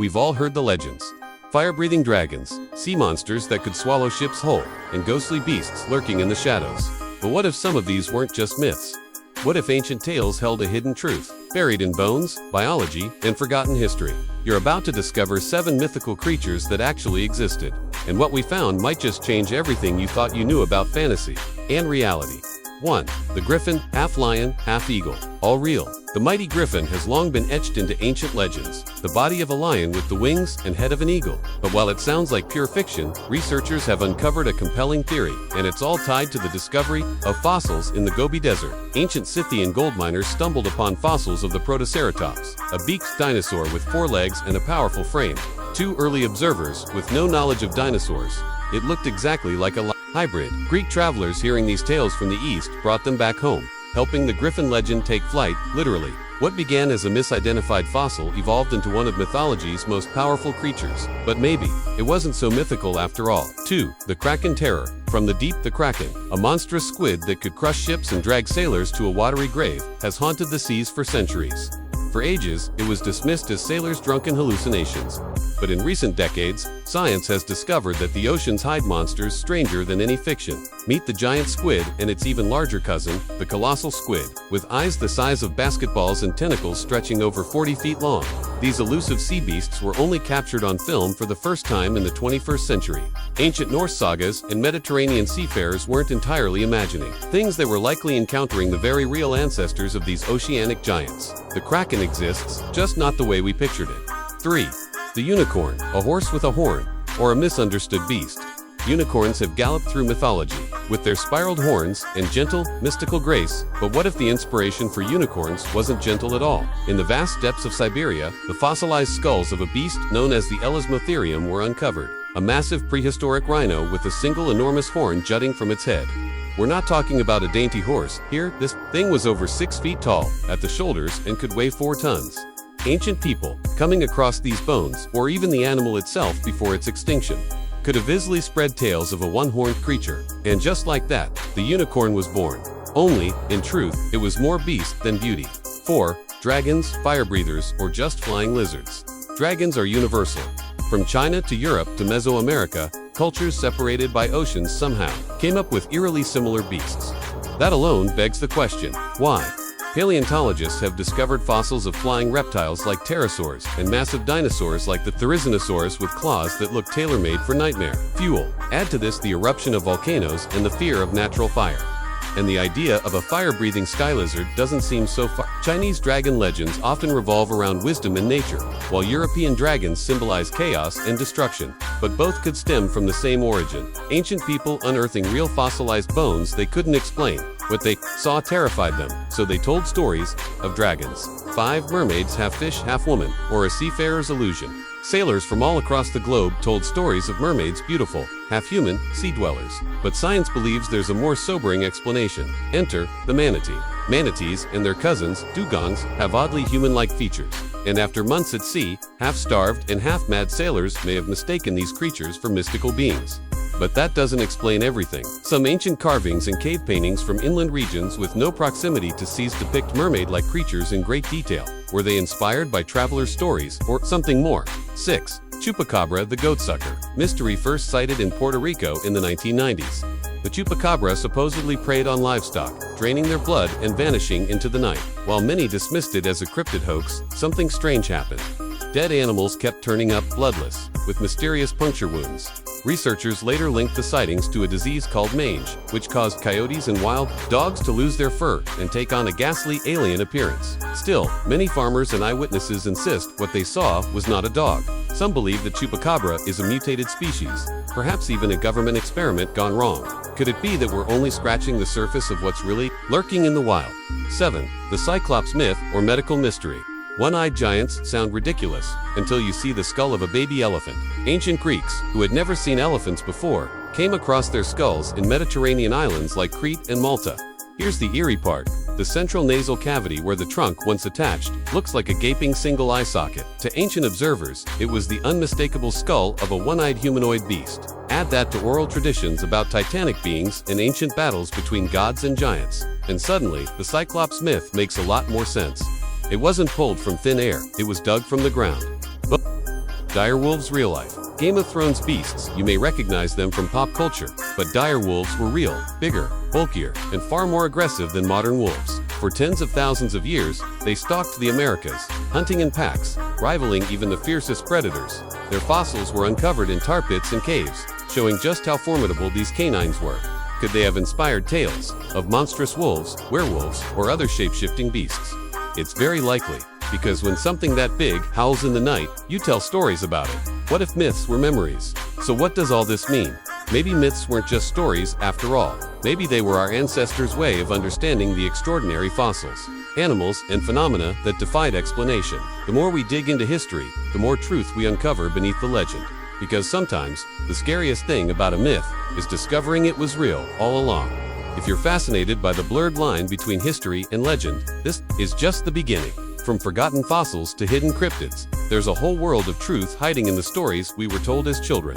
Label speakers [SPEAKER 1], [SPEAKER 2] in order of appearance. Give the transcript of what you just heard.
[SPEAKER 1] we've all heard the legends. Fire-breathing dragons, sea monsters that could swallow ships whole, and ghostly beasts lurking in the shadows. But what if some of these weren't just myths? What if ancient tales held a hidden truth, buried in bones, biology, and forgotten history? You're about to discover 7 mythical creatures that actually existed, and what we found might just change everything you thought you knew about fantasy and reality. 1. The griffin, half lion, half eagle. All real. The mighty griffin has long been etched into ancient legends, the body of a lion with the wings and head of an eagle. But while it sounds like pure fiction, researchers have uncovered a compelling theory, and it's all tied to the discovery of fossils in the Gobi Desert. Ancient Scythian gold miners stumbled upon fossils of the Protoceratops, a beaked dinosaur with 4 legs and a powerful frame. 2 early observers, with no knowledge of dinosaurs. It looked exactly like a hybrid. Greek travelers hearing these tales from the east brought them back home, helping the griffin legend take flight, literally. What began as a misidentified fossil evolved into one of mythology's most powerful creatures. But maybe it wasn't so mythical after all. 2. The Kraken terror. From the deep, the Kraken, a monstrous squid that could crush ships and drag sailors to a watery grave, has haunted the seas for centuries. For ages, it was dismissed as sailors' drunken hallucinations. But in recent decades, science has discovered that the oceans hide monsters stranger than any fiction. Meet the giant squid and its even larger cousin, the colossal squid, with eyes the size of basketballs and tentacles stretching over 40 feet long. These elusive sea beasts were only captured on film for the first time in the 21st century. Ancient Norse sagas and Mediterranean seafarers weren't entirely imagining things. They were likely encountering the very real ancestors of these oceanic giants. The Kraken exists, just not the way we pictured it. 3. The unicorn, a horse with a horn, or a misunderstood beast. Unicorns have galloped through mythology, with their spiraled horns and gentle, mystical grace. But what if the inspiration for unicorns wasn't gentle at all? In the vast depths of Siberia, the fossilized skulls of a beast known as the Elasmotherium were uncovered, a massive prehistoric rhino with a single enormous horn jutting from its head. We're not talking about a dainty horse here. This thing was over 6 feet tall at the shoulders and could weigh 4 tons. Ancient people, coming across these bones, or even the animal itself before its extinction, could have easily spread tales of a one-horned creature. And just like that, the unicorn was born. Only, in truth, it was more beast than beauty. 4. Dragons, fire breathers, or just flying lizards. Dragons are universal. From China to Europe to Mesoamerica, cultures separated by oceans somehow came up with eerily similar beasts. That alone begs the question, why? Paleontologists have discovered fossils of flying reptiles like pterosaurs and massive dinosaurs like the Therizinosaurus with claws that look tailor-made for nightmare fuel. Add to this the eruption of volcanoes and the fear of natural fire, and the idea of a fire-breathing sky lizard doesn't seem so far. Chinese dragon legends often revolve around wisdom and nature, while European dragons symbolize chaos and destruction. But both could stem from the same origin. Ancient people unearthing real fossilized bones they couldn't explain. What they saw terrified them, so they told stories of dragons. 5. Mermaids, half fish, half woman, or a seafarer's illusion. Sailors from all across the globe told stories of mermaids, beautiful, half-human, sea dwellers. But science believes there's a more sobering explanation. Enter the manatee. Manatees and their cousins, dugongs, have oddly human-like features. And after months at sea, half-starved and half-mad sailors may have mistaken these creatures for mystical beings. But that doesn't explain everything. Some ancient carvings and cave paintings from inland regions with no proximity to seas depict mermaid-like creatures in great detail. Were they inspired by travelers' stories, or something more? 6. Chupacabra, the goatsucker. Mystery first sighted in Puerto Rico in the 1990s. The chupacabra supposedly preyed on livestock, draining their blood and vanishing into the night. While many dismissed it as a cryptid hoax, something strange happened. Dead animals kept turning up bloodless, with mysterious puncture wounds. Researchers later linked the sightings to a disease called mange, which caused coyotes and wild dogs to lose their fur and take on a ghastly alien appearance. Still, many farmers and eyewitnesses insist what they saw was not a dog. Some believe that chupacabra is a mutated species, perhaps even a government experiment gone wrong. Could it be that we're only scratching the surface of what's really lurking in the wild? 7. The Cyclops myth or medical mystery. One-eyed giants sound ridiculous until you see the skull of a baby elephant. Ancient Greeks, who had never seen elephants before, came across their skulls in Mediterranean islands like Crete and Malta. Here's the eerie part. The central nasal cavity where the trunk once attached looks like a gaping single eye socket. To ancient observers, it was the unmistakable skull of a one-eyed humanoid beast. Add that to oral traditions about titanic beings and ancient battles between gods and giants, and suddenly, the Cyclops myth makes a lot more sense. It wasn't pulled from thin air, it was dug from the ground. Dire wolves real life. Game of Thrones beasts, you may recognize them from pop culture, but dire wolves were real, bigger, bulkier, and far more aggressive than modern wolves. For tens of thousands of years, they stalked the Americas, hunting in packs, rivaling even the fiercest predators. Their fossils were uncovered in tar pits and caves, showing just how formidable these canines were. Could they have inspired tales of monstrous wolves, werewolves, or other shape-shifting beasts? It's very likely, because when something that big howls in the night, you tell stories about it. What if myths were memories? So what does all this mean? Maybe myths weren't just stories after all. Maybe they were our ancestors' way of understanding the extraordinary fossils, animals, and phenomena that defied explanation. The more we dig into history, the more truth we uncover beneath the legend. Because sometimes, the scariest thing about a myth is discovering it was real all along. If you're fascinated by the blurred line between history and legend, this is just the beginning. From forgotten fossils to hidden cryptids, there's a whole world of truth hiding in the stories we were told as children.